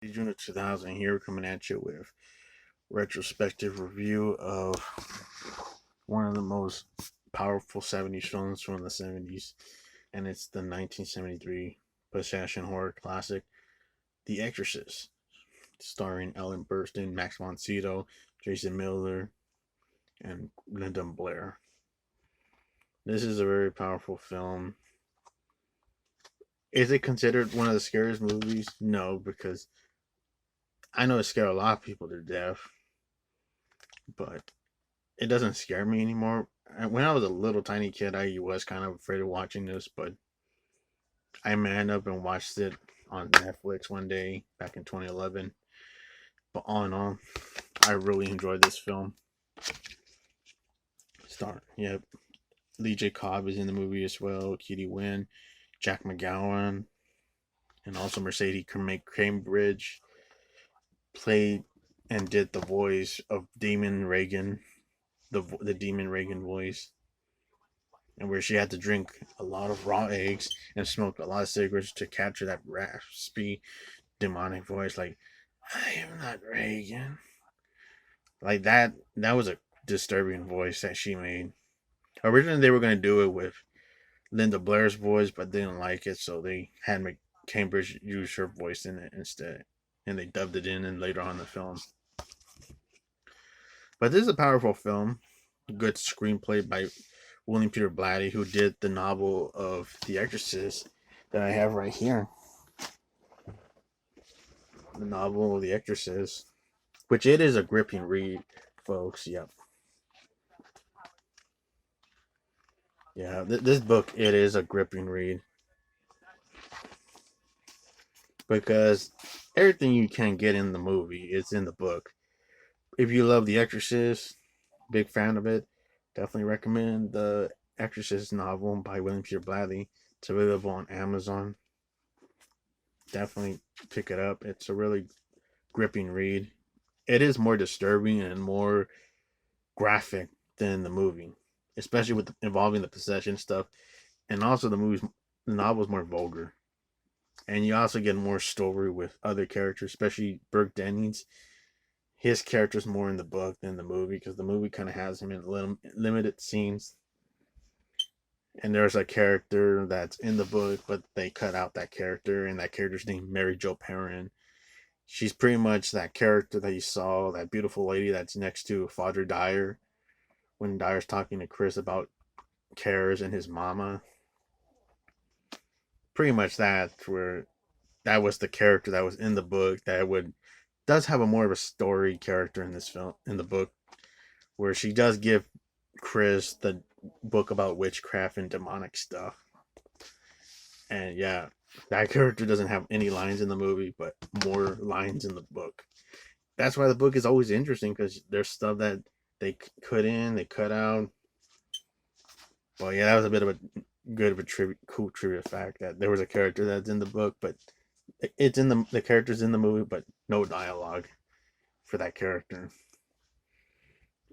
June of 2000. Here we're coming at you with retrospective review of one of the most powerful 70s films from the 70s, and it's the 1973 possession horror classic, The Exorcist, starring Ellen Burstyn, Max von Sydow, Jason Miller, and Linda Blair. This is a very powerful film. Is it considered one of the scariest movies? No, because I know it scared a lot of people to death, but it doesn't scare me anymore. When I was a little tiny kid, I was kind of afraid of watching this, but I manned up and watched it on Netflix one day back in 2011. But all in all, I really enjoyed this film. Yep. Lee J. Cobb is in the movie as well. Kitty Wynn, Jack McGowan, and also Mercedes Cambridge played and did the voice of Damien Regan, the Demon Regan voice, and where she had to drink a lot of raw eggs and smoke a lot of cigarettes to capture that raspy, demonic voice, like "I am not Reagan." Like that was a disturbing voice that she made. Originally, they were going to do it with Linda Blair's voice, but they didn't like it, so they had Cambridge use her voice in it instead, and they dubbed it in and later on the film. But this is a powerful film. Good screenplay by William Peter Blatty, who did the novel of The Exorcist that I have right here. The novel of The Exorcist, which it is a gripping read, folks. Yep. Yeah, this book, it is a gripping read. Because everything you can get in the movie is in the book. If you love The Exorcist, big fan of it, definitely recommend the Exorcist novel by William Peter Blatty. It's available on Amazon. Definitely pick it up. It's a really gripping read. It is more disturbing and more graphic than the movie, especially with involving the possession stuff. And also the novel is more vulgar. And you also get more story with other characters, especially Burke Dennings. His character's more in the book than the movie because the movie kind of has him in limited scenes. And there's a character that's in the book, but they cut out that character, and that character's named Mary Jo Perrin. She's pretty much that character that you saw, that beautiful lady that's next to Father Dyer when Dyer's talking to Chris about Karras and his mama. Pretty much that was the character that was in the book that would does have a more of a story character in this film in the book, where she does give Chris the book about witchcraft and demonic stuff. And yeah, that character doesn't have any lines in the movie, but more lines in the book. That's why the book is always interesting, because there's stuff that they cut in, they cut out. Well, yeah, that was a bit of a cool trivia fact that there was a character that's in the book, but it's in the character's in the movie, but no dialogue for that character.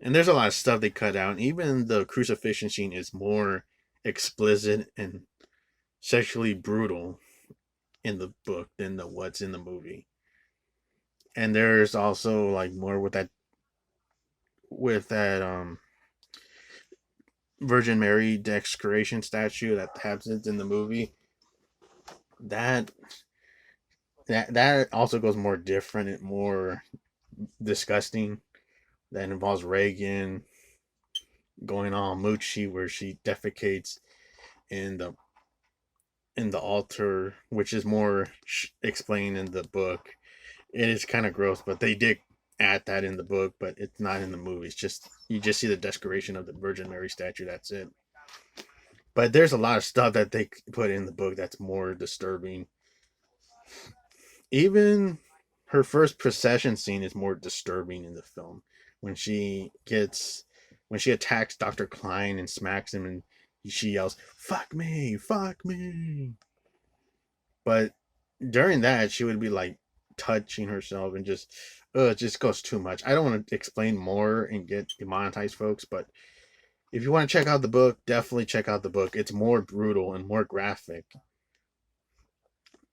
And there's a lot of stuff they cut out. Even the crucifixion scene is more explicit and sexually brutal in the book than the what's in the movie. And there's also like more with that Virgin Mary Desecration statue that happens in the movie. That that also goes more different and more disgusting. That involves Regan going all moochy, where she defecates in the altar, which is more explained in the book. It is kind of gross, but they did add that in the book, but it's not in the movie. It's just you just see the desecration of the Virgin Mary statue. That's it. But there's a lot of stuff that they put in the book that's more disturbing. Even her first procession scene is more disturbing in the film when when she attacks Dr. Klein and smacks him, and she yells, "Fuck me, fuck me." But during that, she would be like touching herself and just, it just goes too much. I don't want to explain more and get demonetized, folks, but if you want to check out the book, definitely check out the book. It's more brutal and more graphic.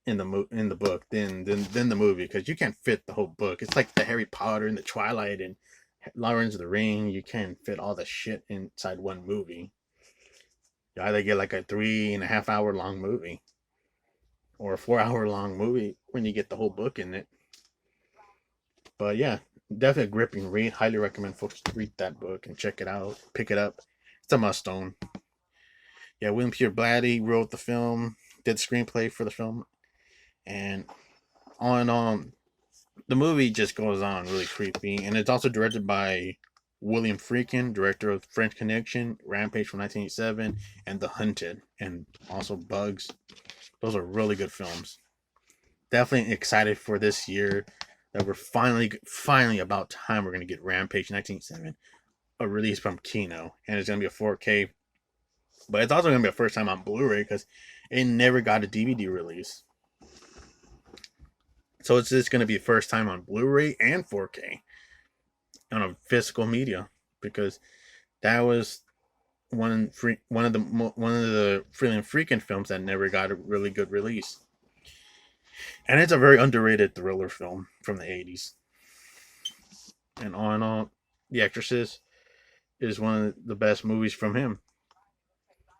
in the book than the movie, because you can't fit the whole book. It's like the Harry Potter and the Twilight and Lawrence of the Ring. You can't fit all the shit inside one movie. You either get like a 3.5 hour long movie or a 4 hour long movie when you get the whole book in it. But yeah, definitely a gripping read. Highly recommend folks read that book and check it out. Pick it up. It's a must own. Yeah, William Peter Blatty wrote the film, did the screenplay for the film, and on the movie just goes on really creepy. And it's also directed by William Friedkin, director of French Connection, Rampage from 1987, and The Hunted, and also Bugs. Those are really good films. Definitely excited for this year that we're finally about time we're gonna get Rampage 1987, a release from Kino, and it's gonna be a 4K. But it's also gonna be a first time on Blu-ray because it never got a DVD release. So it's just gonna be first time on Blu-ray and 4K on a physical media, because that was one of the Freeland Freakin' films that never got a really good release. And it's a very underrated thriller film from the 80s. And all in all, The Exorcist is one of the best movies from him.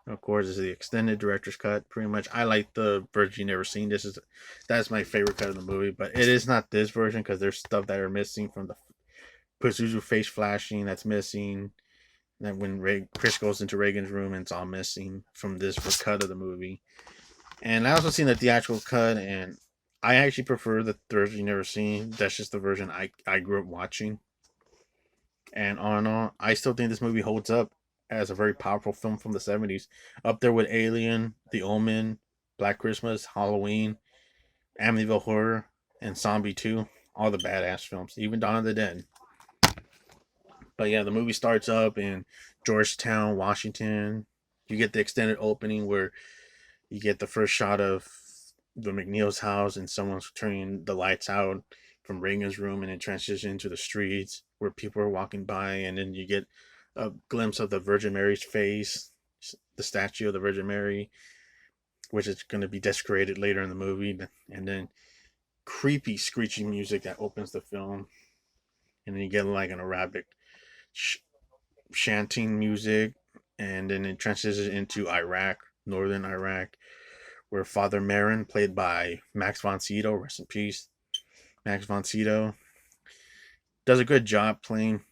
Of course, it's the extended director's cut. Pretty much, I like the version you never seen. That's my favorite cut of the movie, but it is not this version because there's stuff that are missing from the Pazuzu face flashing that's missing. Then when Chris goes into Regan's room, and it's all missing from this cut of the movie. And I also seen the theatrical cut, and I actually prefer the version you never seen. That's just the version I grew up watching. And all in all, I still think this movie holds up as a very powerful film from the 70s. Up there with Alien, The Omen, Black Christmas, Halloween, Amityville Horror, and Zombie 2. All the badass films, even Dawn of the Dead. But yeah, the movie starts up in Georgetown, Washington. You get the extended opening where you get the first shot of the McNeill's house and someone's turning the lights out from Regan's room, and it transitions into the streets where people are walking by, and then you get a glimpse of the Virgin Mary's face, the statue of the Virgin Mary, which is going to be desecrated later in the movie, and then creepy screeching music that opens the film, and then you get like an Arabic chanting music, and then it transitions into Iraq, northern Iraq, where Father Merrin, played by Max von Sydow, rest in peace, Max von Sydow, does a good job playing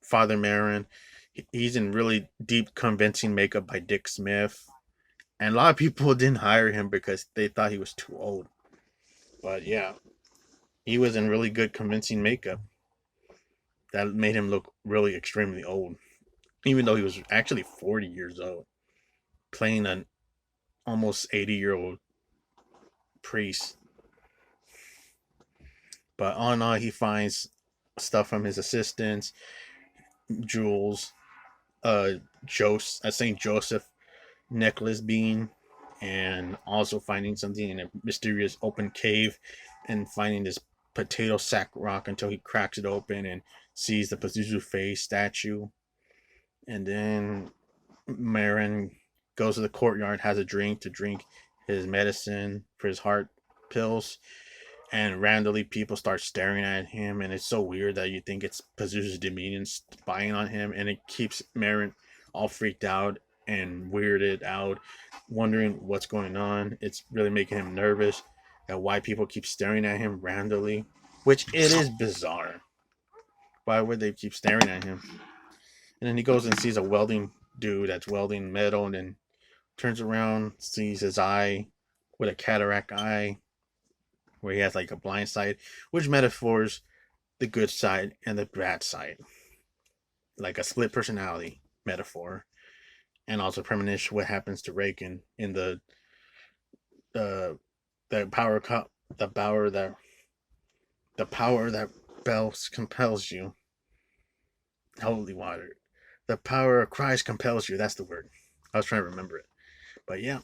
Father Merrin. He's in really deep, convincing makeup by Dick Smith, and a lot of people didn't hire him because they thought he was too old. But yeah, he was in really good, convincing makeup that made him look really extremely old, even though he was actually 40 years old, playing an almost 80-year-old priest. But all in all, he finds stuff from his assistants, jewels, a St. Joseph necklace being, and also finding something in a mysterious open cave, and finding this potato sack rock until he cracks it open and sees the Pazuzu face statue. And then Marin goes to the courtyard, has a drink to drink his medicine for his heart pills, and randomly people start staring at him, and it's so weird that you think it's Pazuzu's Dominion spying on him, and it keeps Marin all freaked out and weirded out, wondering what's going on. It's really making him nervous at why people keep staring at him randomly, which it is bizarre. Why would they keep staring at him? And then he goes and sees a welding dude that's welding metal, and then turns around, sees his eye with a cataract eye, where he has like a blind side, which metaphors the good side and the bad side, like a split personality metaphor, and also premonition what happens to Regan in the power cup, the power that bells compels you. Holy water, the power of Christ compels you. That's the word. I was trying to remember it, but yeah,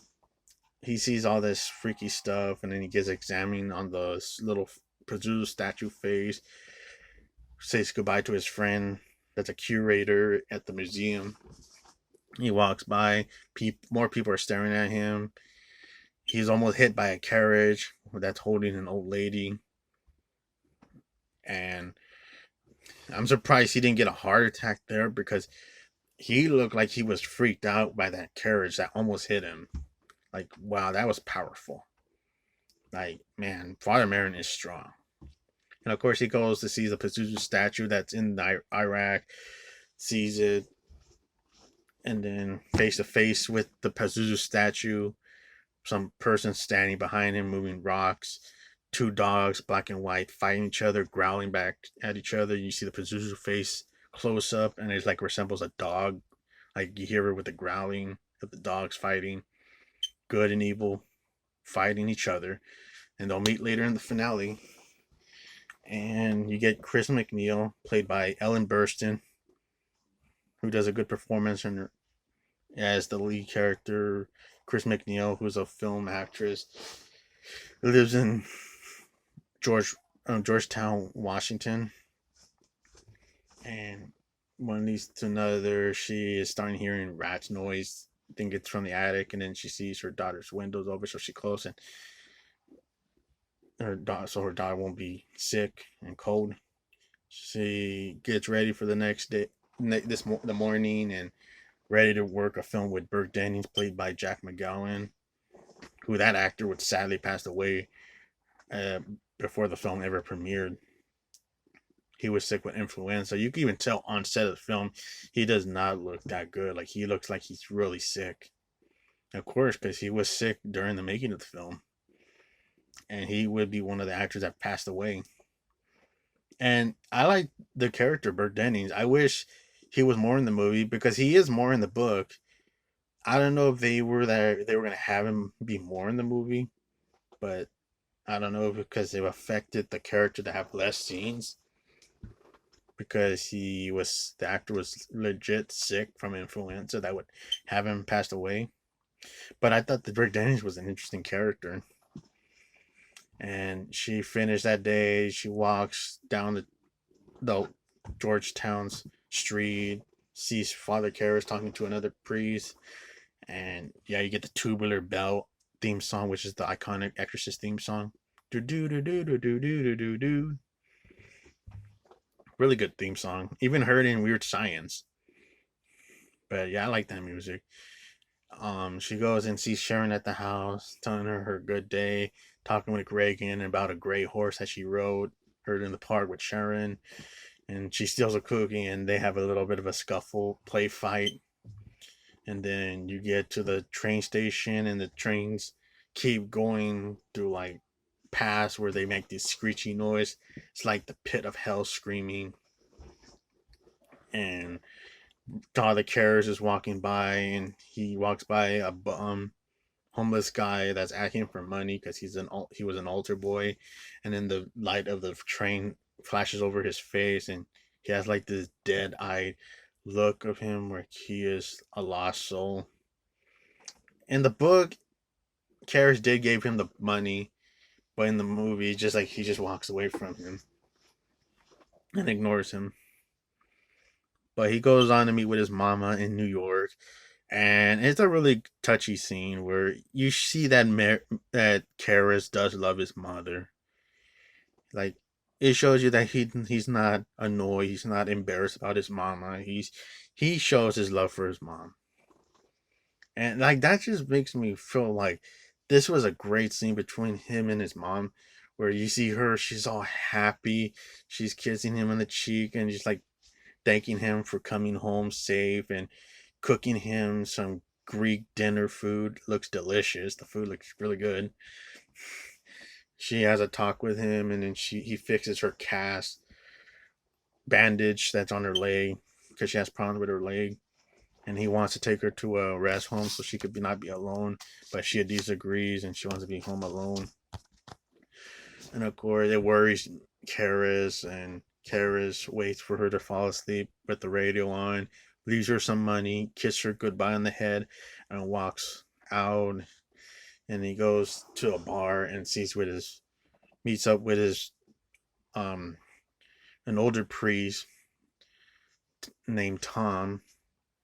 he sees all this freaky stuff, and then he gets examining on the little Pazuzu statue face, says goodbye to his friend that's a curator at the museum. He walks by, more people are staring at him. he's almost hit by a carriage that's holding an old lady, and I'm surprised he didn't get a heart attack there because he looked like he was freaked out by that carriage that almost hit him. Like, wow, that was powerful. Like, man, Father Merrin is strong. And of course, he goes to see the Pazuzu statue that's in Iraq, sees it, and then face to face with the Pazuzu statue, some person standing behind him moving rocks, two dogs, black and white, fighting each other, growling back at each other. You see the Pazuzu face close up, and it like resembles a dog. Like you hear it with the growling of the dogs fighting, good and evil fighting each other, and they'll meet later in the finale. And you get Chris McNeill, played by Ellen Burstyn, who does a good performance as the lead character. Chris McNeill, who's a film actress, lives in Georgetown, Washington, and one leads to another. She is starting hearing rats noise. I think it's from the attic, and then she sees her daughter's windows open, so she closes and her daughter won't be sick and cold. She gets ready for the next day, the morning, and ready to work a film with Burke Dennings, played by Jack McGowan, who that actor would sadly passed away uh, before the film ever premiered. He was sick with influenza. You can even tell on set of the film, he does not look that good. Like he looks like he's really sick. Of course, because he was sick during the making of the film, and he would be one of the actors that passed away. And I like the character Burke Dennings. I wish he was more in the movie because he is more in the book. I don't know if they were gonna have him be more in the movie, but I don't know because they've affected the character to have less scenes because the actor was legit sick from influenza that would have him passed away. But I thought that Rick Dennings was an interesting character. And she finished that day. She walks down the Georgetown's street, sees Father Karras talking to another priest, and yeah, you get the tubular bell theme song, which is the iconic Exorcist theme song. Do do do do do do do do do. Really good theme song. Even heard in Weird Science. But yeah, I like that music. She goes and sees Sharon at the house, telling her good day, talking with Regan about a gray horse that she rode, heard in the park with Sharon, and she steals a cookie, and they have a little bit of a scuffle, play fight, and then you get to the train station, and the trains keep going through like paths where they make this screechy noise. It's like the pit of hell screaming, and Father Karras is walking by, and he walks by a homeless guy that's asking for money because he was an altar boy, and then the light of the train flashes over his face, and he has like this dead-eyed look of him where he is a lost soul. In the book, Karras did give him the money, but in the movie, just like he just walks away from him and ignores him. But he goes on to meet with his mama in New York, and it's a really touchy scene where you see that Karras does love his mother. Like it shows you that he's not annoyed, he's not embarrassed about his mama. He shows his love for his mom, and like that just makes me feel like this was a great scene between him and his mom, where you see her, she's all happy, she's kissing him on the cheek, and just like thanking him for coming home safe and cooking him some Greek dinner food. Looks delicious. The food looks really good. She has a talk with him, and then he fixes her cast bandage that's on her leg because she has problems with her leg, and he wants to take her to a rest home so she could not be alone, but she disagrees and she wants to be home alone. And of course, it worries Karras, and Karras waits for her to fall asleep with the radio on, leaves her some money, kisses her goodbye on the head, and walks out. And he goes to a bar and meets up with his an older priest named Tom,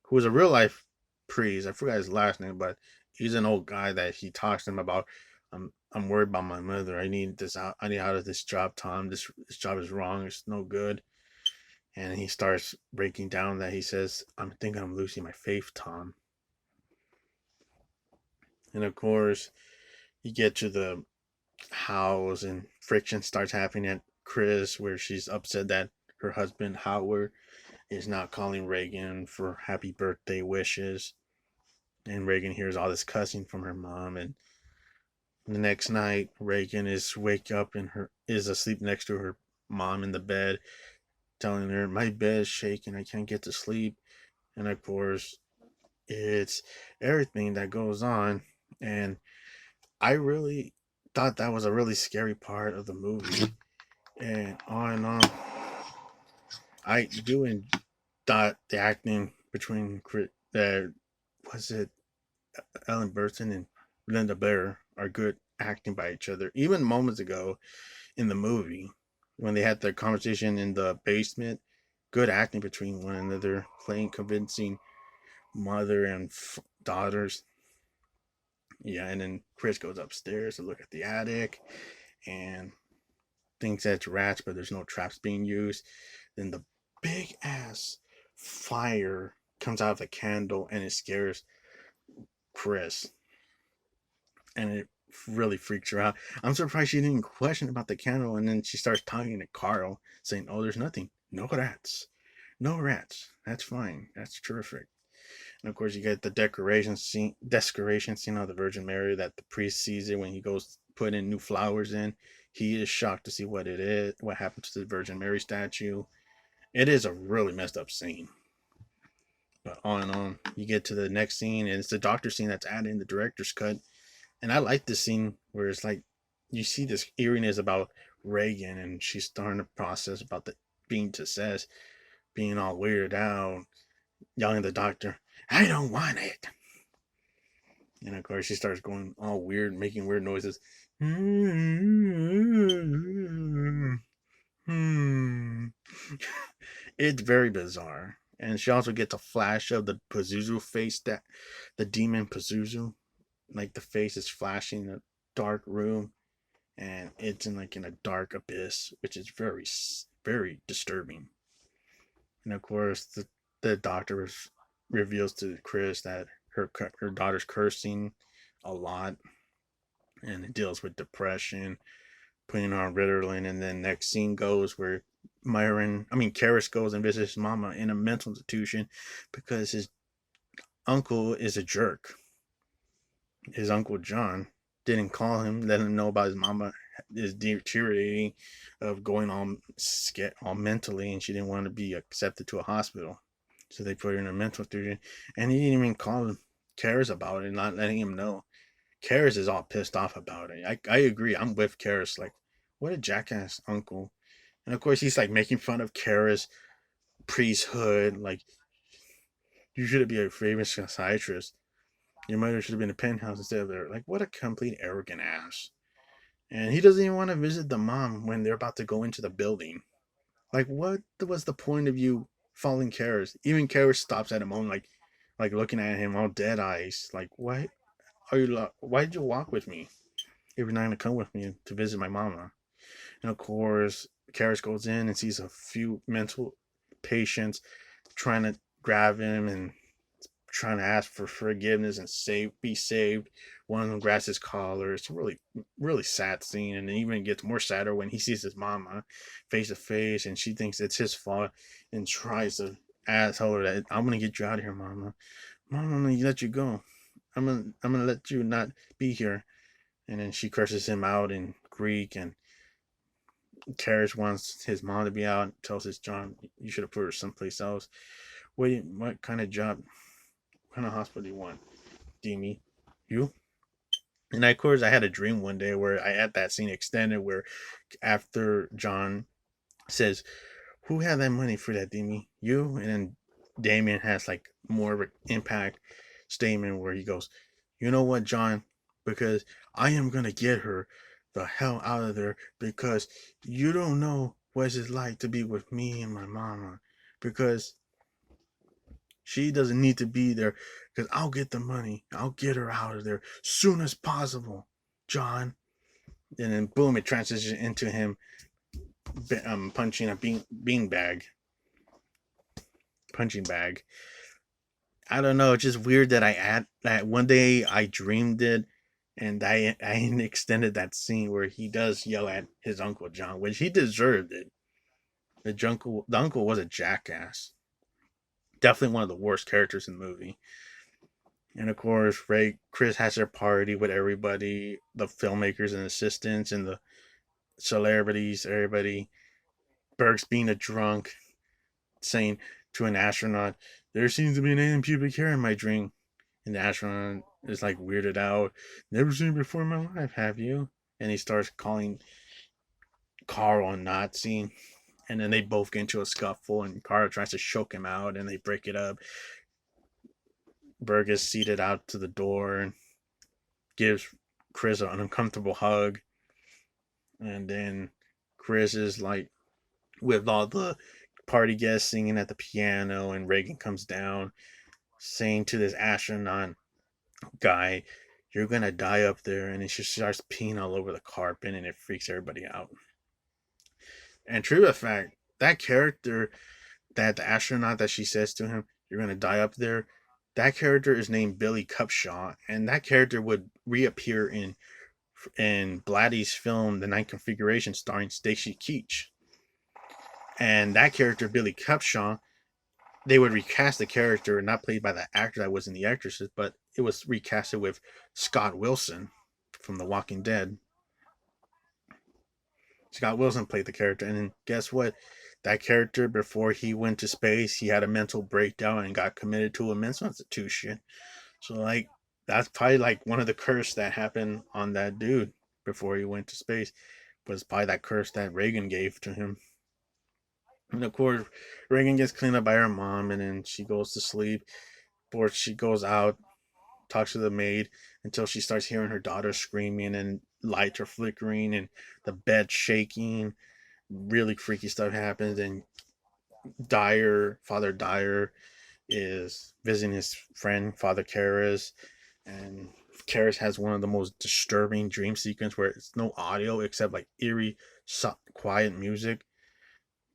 who was a real life priest. I forgot his last name, but He's an old guy that he talks to him about. I'm worried about my mother. I need out of this job, Tom. This job is wrong. It's no good. And he starts breaking down that he says, I'm thinking I'm losing my faith, Tom. And of course, you get to the house and friction starts happening at Chris, where she's upset that her husband, Howard, is not calling Regan for happy birthday wishes. And Regan hears all this cussing from her mom. And the next night, Regan is asleep next to her mom in the bed, telling her, my bed is shaking, I can't get to sleep. And of course, it's everything that goes on. And I really thought that was a really scary part of the movie. And on and on. I do and thought the acting between was it Ellen Burstyn and Linda Blair are good acting by each other. Even moments ago in the movie, when they had their conversation in the basement, good acting between one another, playing convincing mother and daughters. Yeah, and then Chris goes upstairs to look at the attic and thinks that it's rats, but there's no traps being used. Then the big ass fire comes out of the candle and it scares Chris. And it really freaks her out. I'm surprised she didn't question about the candle, and then she starts talking to Carl, saying, "Oh, there's nothing. No rats. No rats. That's fine. That's terrific." And of course, you get the decoration scene of the Virgin Mary that the priest sees it when he goes put in new flowers in. He is shocked to see what it is, what happened to the Virgin Mary statue. It is a really messed up scene. But on and on, you get to the next scene, and it's the doctor scene that's added in the director's cut. And I like this scene where it's like you see this eeriness about Regan, and she's starting to process about the being possessed, being all weirded out, yelling at the doctor, "I don't want it!" And of course, she starts going all weird, making weird noises. It's very bizarre. And she also gets a flash of the Pazuzu face, that the demon Pazuzu, like the face is flashing in a dark room, and it's in a dark abyss, which is very disturbing. And of course, the doctor reveals to Chris that her daughter's cursing a lot, and it deals with depression, putting on Ritalin. And then next scene goes where Karras goes and visits his mama in a mental institution because his uncle is a jerk. His uncle John didn't call him, let him know about his mama is deteriorating, of going all mentally, and she didn't want to be accepted to a hospital, so they put her in a mental institution. And he didn't even call him Karras about it, not letting him know. Karras is all pissed off about it. I agree. I'm with Karras. Like, what a jackass uncle. And of course, he's like making fun of Karras' priesthood. Like, you should be a famous psychiatrist. Your mother should have been in a penthouse instead of there. Like, what a complete arrogant ass. And he doesn't even want to visit the mom when they're about to go into the building. Like, what was the point of you following Karras? Even Karras stops at a moment, like looking at him all dead eyes. Like, why why did you walk with me if you're not gonna come with me to visit my mama? And of course, Karras goes in and sees a few mental patients trying to grab him and trying to ask for forgiveness and be saved. One of them grabs his collar. It's a really sad scene, and it even gets more sadder when he sees his mama face to face, and she thinks it's his fault and tries to tell her that I'm gonna get you out of here, mama. Mama, I'm gonna let you go. I'm gonna let you not be here. And then she curses him out in Greek, and Karras wants his mom to be out. Tells his John, you should have put her someplace else. What kind of job? What kind of hospital do you want, Demi? You? And of course, I had a dream one day where I had that scene extended where after John says, "Who had that money for that, Demi? You?" And then Damien has like more of an impact statement where he goes, "You know what, John? Because I am gonna get her the hell out of there because you don't know what it's like to be with me and my mama. Because She doesn't need to be there because I'll get the money. I'll get her out of there soon as possible, John. And then boom, it transitions into him punching a punching bag. I don't know. It's just weird that that one day I dreamed it, and I extended that scene where he does yell at his uncle John, which he deserved it. The uncle was a jackass. Definitely one of the worst characters in the movie. And of course, Chris has their party with everybody, the filmmakers and assistants and the celebrities, everybody. Burke's being a drunk, saying to an astronaut, "There seems to be an alien pubic hair in my drink." And the astronaut is like weirded out. "Never seen it before in my life, have you?" And he starts calling Carl a Nazi. And then they both get into a scuffle, and Carl tries to choke him out, and they break it up. Berg is seated out to the door and gives Chris an uncomfortable hug. And then Chris is like, with all the party guests singing at the piano, and Regan comes down saying to this astronaut guy, "You're gonna die up there," and she starts peeing all over the carpet, and it freaks everybody out. And true to the fact, that character, that the astronaut that she says to him, "You're gonna die up there," that character is named Billy Cupshaw, and that character would reappear in Blatty's film The Ninth Configuration, starring Stacy Keach. And that character, Billy Cupshaw, they would recast the character, not played by the actor that was in The Exorcist, but it was recasted with Scott Wilson from The Walking Dead. Scott Wilson played the character, and then guess what? That character, before he went to space, he had a mental breakdown and got committed to a mental institution. So, like, that's probably like one of the curse that happened on that dude before he went to space, was probably that curse that Regan gave to him. And of course, Regan gets cleaned up by her mom, and then she goes to sleep. Or she goes out, talks to the maid until she starts hearing her daughter screaming, and lights are flickering and the bed shaking. Really freaky stuff happens, and Father Dyer, is visiting his friend Father Karras, and Karras has one of the most disturbing dream sequences where it's no audio except like eerie, quiet music,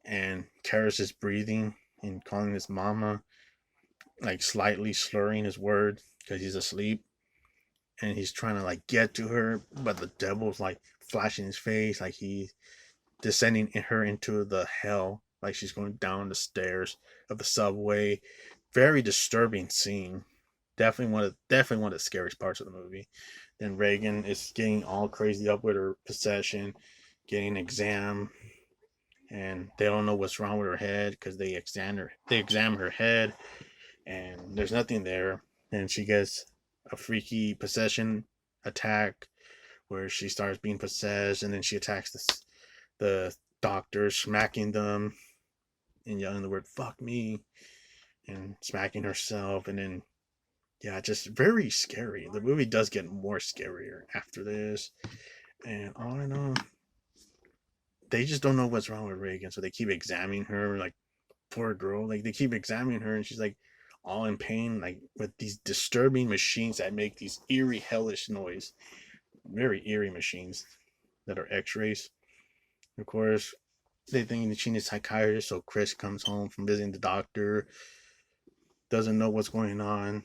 and Karras is breathing and calling his mama, like slightly slurring his words because he's asleep, and he's trying to like get to her, but the devil's like flashing his face, like he's descending her into the hell, like she's going down the stairs of the subway. Very disturbing scene. Definitely one of the scariest parts of the movie. Then Regan is getting all crazy up with her possession, getting an exam, and they don't know what's wrong with her head because they examine her head, and there's nothing there. And she gets a freaky possession attack where she starts being possessed, and then she attacks the doctors, smacking them and yelling the word "fuck me" and smacking herself, and then yeah, just very scary. The movie does get more scarier after this, and all in all, they just don't know what's wrong with Regan, so they keep examining her, like, poor girl. Like, they keep examining her, and she's like all in pain, like with these disturbing machines that make these eerie, hellish noise. Very eerie machines that are X-rays. Of course, they think that she needs a psychiatrist, so Chris comes home from visiting the doctor, doesn't know what's going on,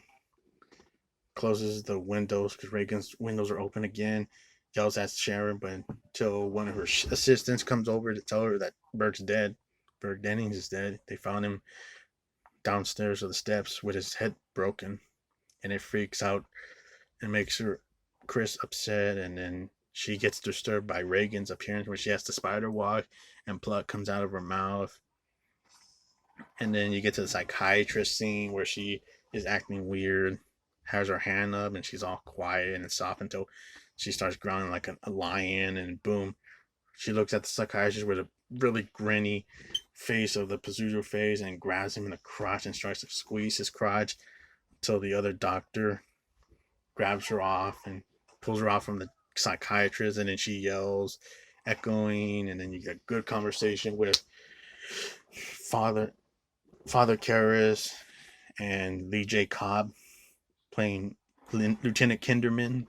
closes the windows because Reagan's windows are open again, yells at Sharon, but until one of her assistants comes over to tell her that Burke's dead. Burke Dennings is dead. They found him downstairs of the steps with his head broken, and it freaks out and makes her Chris upset, and then she gets disturbed by Regan's appearance where she has to spider walk and blood comes out of her mouth. And then you get to the psychiatrist scene where she is acting weird, has her hand up, and she's all quiet and soft until she starts growling like a lion, and boom, she looks at the psychiatrist with a really grinny face of the Pazuzu face and grabs him in the crotch and starts to squeeze his crotch until the other doctor grabs her off and pulls her off from the psychiatrist, and then she yells, echoing, and then you get a good conversation with Father Father Karras, and Lee J. Cobb playing Lieutenant Kinderman,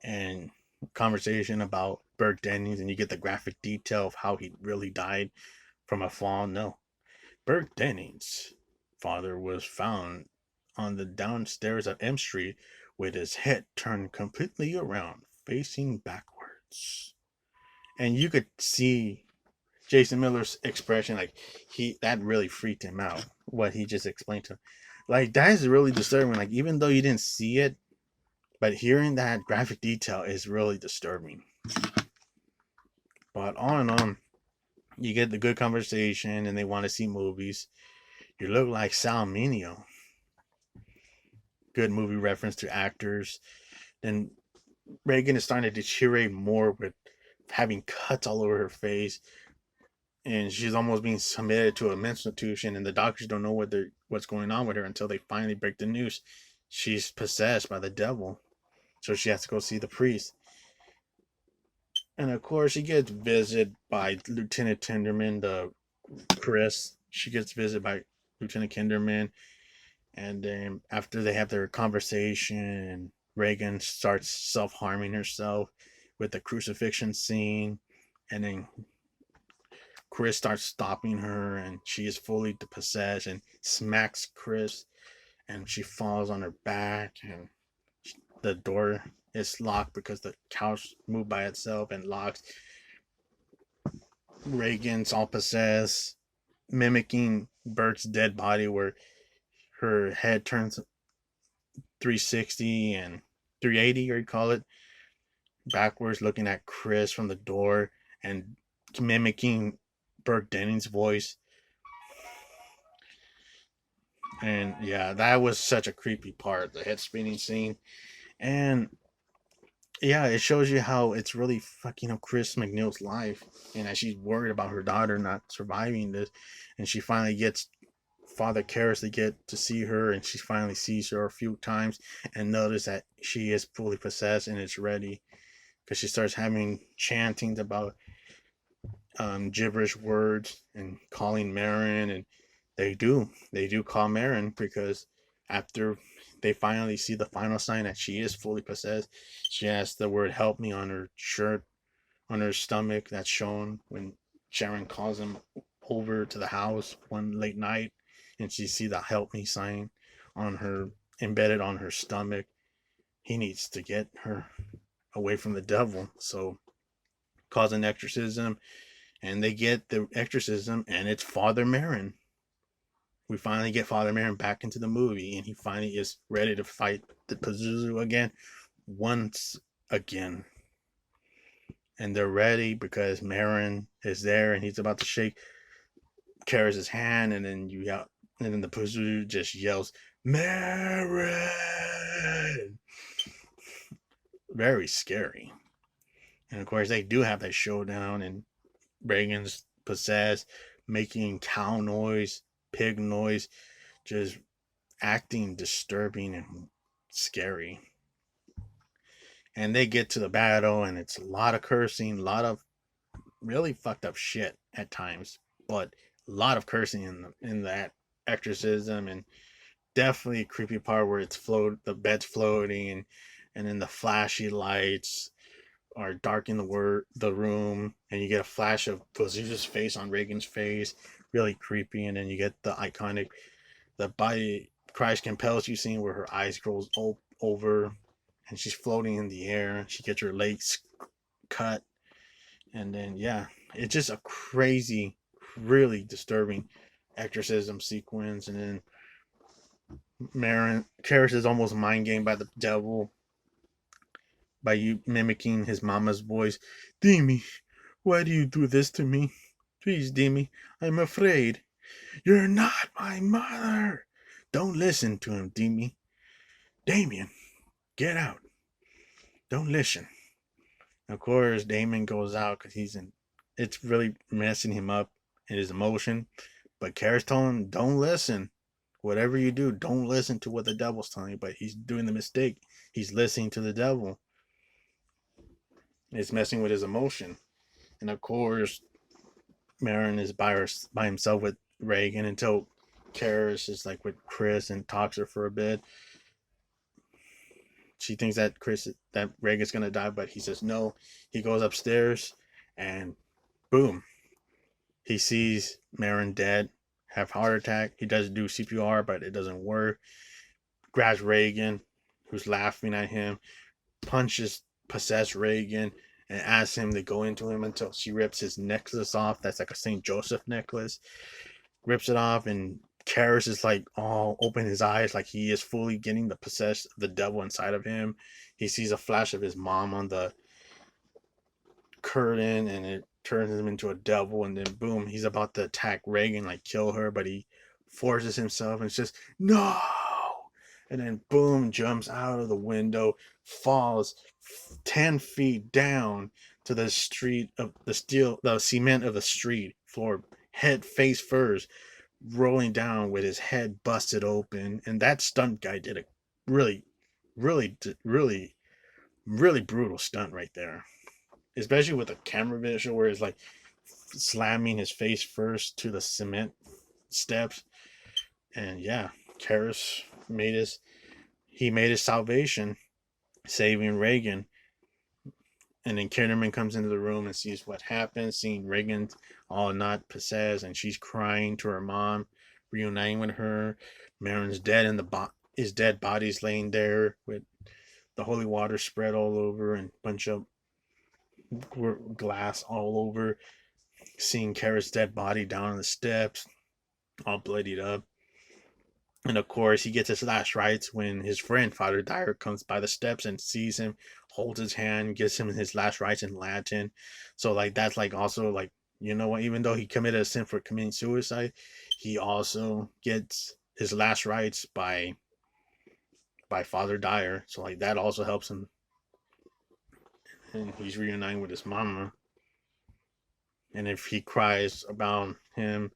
and conversation about Burke Dennings, and you get the graphic detail of how he really died from a fall. No, Burke Dennings' father was found on the downstairs of M Street with his head turned completely around, facing backwards. And you could see Jason Miller's expression, like that really freaked him out. What he just explained to him, like that is really disturbing. Like even though you didn't see it, but hearing that graphic detail is really disturbing. But on and on, you get the good conversation, and they want to see movies. You look like Sal Mineo. Good movie reference to actors. Then Regan is starting to deteriorate more with having cuts all over her face, and she's almost being submitted to a mental institution, and the doctors don't know what's going on with her until they finally break the news. She's possessed by the devil, so she has to go see the priest. And of course, she gets visited by Lieutenant Kinderman, the Chris. She gets visited by Lieutenant Kinderman, and then after they have their conversation, Regan starts self-harming herself with the crucifixion scene, and then Chris starts stopping her, and she is fully possessed and smacks Chris, and she falls on her back, and the door is locked because the couch moved by itself and locks. Regan's all possessed, mimicking Bert's dead body, where her head turns 360 and 380, or you call it, backwards, looking at Chris from the door and mimicking Burke Dennings' voice. And yeah, that was such a creepy part, the head spinning scene. And yeah, it shows you how it's really fucking up Chris McNeill's life, and that she's worried about her daughter not surviving this, and she finally gets Father Karras to get to see her, and she finally sees her a few times and notice that she is fully possessed and it's ready, because she starts having chantings about gibberish words and calling Merrin, and they do call Merrin, because after they finally see the final sign that she is fully possessed, she has the word "help me" on her shirt, on her stomach. That's shown when Sharon calls him over to the house one late night, and she see the "help me" sign on her, embedded on her stomach. He needs to get her away from the devil, so calls an exorcism, and they get the exorcism, and it's Father Merrin. We finally get Father Merrin back into the movie, and he finally is ready to fight the Pazuzu again, once again. And they're ready because Merrin is there, and he's about to shake Karras' hand, and then and then the Pazuzu just yells, "Merrin!" Very scary. And of course, they do have that showdown, and Regan's possessed, making cow noise, pig noise, just acting disturbing and scary. And they get to the battle, and it's a lot of cursing, a lot of really fucked up shit at times, but a lot of cursing in that exorcism, and definitely a creepy part where the bed's floating, and then the flashy lights are darkening the room, and you get a flash of Pazuzu's face on Regan's face, really creepy, and then you get the iconic "the body Christ compels you" scene where her eyes grows over, and she's floating in the air. She gets her legs cut, and then yeah, it's just a crazy, really disturbing exorcism sequence. And then Karras is almost mind gamed by the devil by you mimicking his mama's voice. "Demi, why do you do this to me? Please, Demi, I'm afraid. You're not my mother. Don't listen to him, Demi. Damien, get out. Don't listen." Of course, Damien goes out because it's really messing him up in his emotion. But Karras told him, don't listen. Whatever you do, don't listen to what the devil's telling you. But he's doing the mistake. He's listening to the devil. It's messing with his emotion. And of course, Merrin is by himself with Regan until Karras is like with Chris and talks her for a bit. She thinks that Regan's gonna die, but he says no. He goes upstairs, and boom, he sees Merrin dead, have heart attack. He does do CPR, but it doesn't work. Grabs Regan, who's laughing at him, punches possessed Regan, and asks him to go into him until she rips his necklace off. That's like a Saint Joseph necklace. Rips it off, and Karras is like all open his eyes, like he is fully getting the possessed the devil inside of him. He sees a flash of his mom on the curtain, and it turns him into a devil. And then boom, he's about to attack Regan, like kill her, but he forces himself and says no. And then boom, jumps out of the window, falls 10 feet down to the street of the cement of the street floor, head face first, rolling down with his head busted open. And that stunt guy did a really, really, really, really brutal stunt right there, especially with the camera visual where it's like slamming his face first to the cement steps. And yeah, Karras made his salvation, saving Regan. And then Kinderman comes into the room and sees what happens, seeing Regan all not possessed, and she's crying to her mom, reuniting with her. Merrin's dead, and his dead body's laying there with the holy water spread all over and a bunch of glass all over. Seeing Kara's dead body down on the steps, all bloodied up. And of course, he gets his last rites when his friend Father Dyer comes by the steps and sees him, holds his hand, gives him his last rites in Latin. So like that's like also like, you know what? Even though he committed a sin for committing suicide, he also gets his last rites by Father Dyer. So like that also helps him, and he's reuniting with his mama. And if he cries about him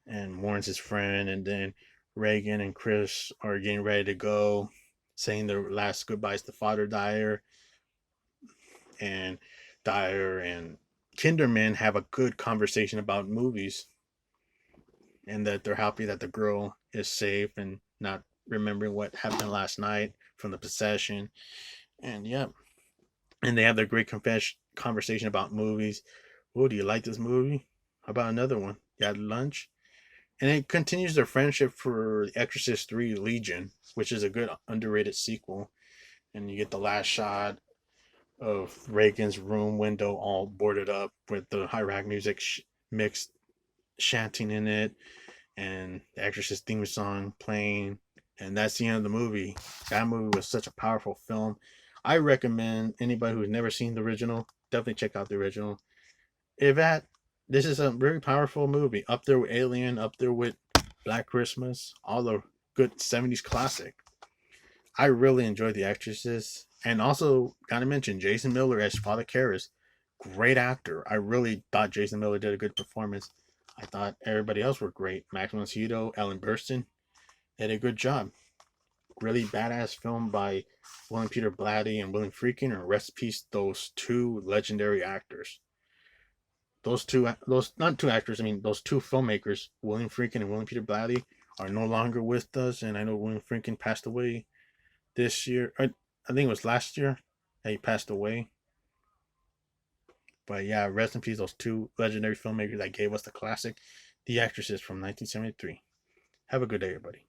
and warns his friend, and then Regan and Chris are getting ready to go, saying their last goodbyes to Father Dyer, and Dyer and Kinderman have a good conversation about movies, and that they're happy that the girl is safe and not remembering what happened last night from the possession. And yeah, and they have their great conversation about movies. Oh, do you like this movie? How about another one? You had lunch? And it continues their friendship for The Exorcist 3 Legion, which is a good underrated sequel. And you get the last shot of Reagan's room window all boarded up with the high rock music mixed chanting in it, and the Exorcist theme song playing. And that's the end of the movie. That movie was such a powerful film. I recommend anybody who's never seen the original, definitely check out the original. If that, this is a very powerful movie. Up there with Alien, up there with Black Christmas, all the good 70s classic. I really enjoyed The Exorcist. And also, gotta mention Jason Miller as Father Karras. Great actor. I really thought Jason Miller did a good performance. I thought everybody else were great. Maximum Sydow, Ellen Burstyn did a good job. Really badass film by William Peter Blatty and William Friedkin. And rest in peace, those two legendary actors. Those not two actors, I mean those two filmmakers, William Friedkin and William Peter Blatty, are no longer with us. And I know William Friedkin passed away this year. I think it was last year that he passed away. But yeah, rest in peace, those two legendary filmmakers that gave us the classic, The Exorcist from 1973. Have a good day, everybody.